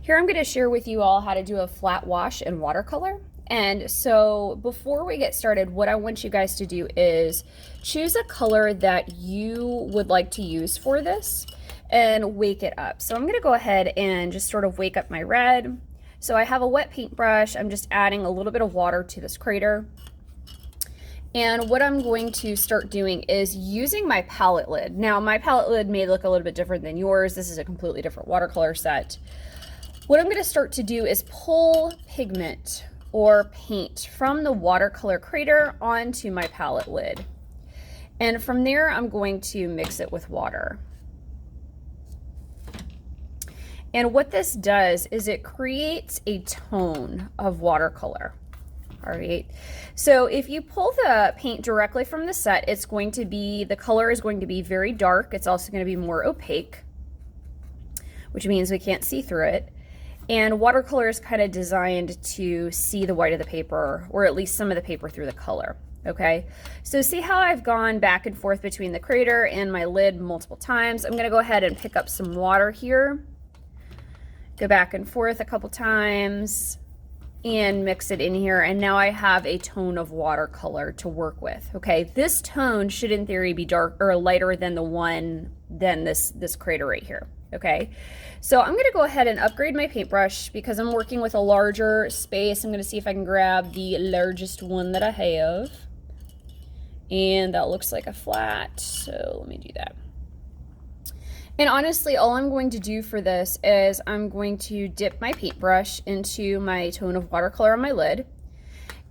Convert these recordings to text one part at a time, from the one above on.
Here I'm going to share with you all how to do a flat wash in watercolor. And so before we get started, what I want you guys to do is choose a color that you would like to use for this and wake it up. So I'm going to go ahead and just sort of wake up my red. So I have a wet paintbrush. I'm just adding a little bit of water to this crater. And what I'm going to start doing is using my palette lid. Now my palette lid may look a little bit different than yours. This is a completely different watercolor set. What I'm going to start to do is pull pigment or paint from the watercolor crater onto my palette lid. And from there, I'm going to mix it with water. And what this does is it creates a tone of watercolor. All right. So if you pull the paint directly from the set, it's going to be, the color is going to be very dark. It's also going to be more opaque, which means we can't see through it. And watercolor is kind of designed to see the white of the paper, or at least some of the paper through the color. Okay, so see how I've gone back and forth between the crater and my lid multiple times. I'm going to go ahead and pick up some water here, go back and forth a couple times, and mix it in here. And now I have a tone of watercolor to work with. Okay, this tone should in theory be dark or lighter than this crater right here. Okay, so I'm going to go ahead and upgrade my paintbrush because I'm working with a larger space. I'm going to see if I can grab the largest one that I have. And that looks like a flat, so let me do that. And honestly, all I'm going to do for this is I'm going to dip my paintbrush into my tone of watercolor on my lid.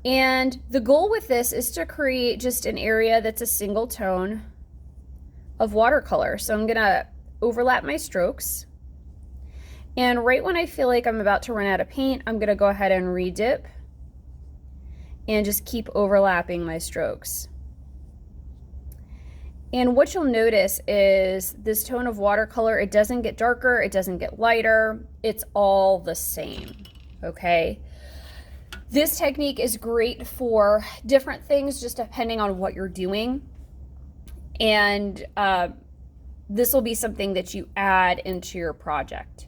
And the goal with this is to create just an area that's a single tone of watercolor. So I'm going to overlap my strokes, and right when I feel like I'm about to run out of paint, I'm going to go ahead and redip and just keep overlapping my strokes. And what you'll notice is this tone of watercolor, it doesn't get darker, it doesn't get lighter, it's all the same. Okay, this technique is great for different things just depending on what you're doing, and this will be something that you add into your project.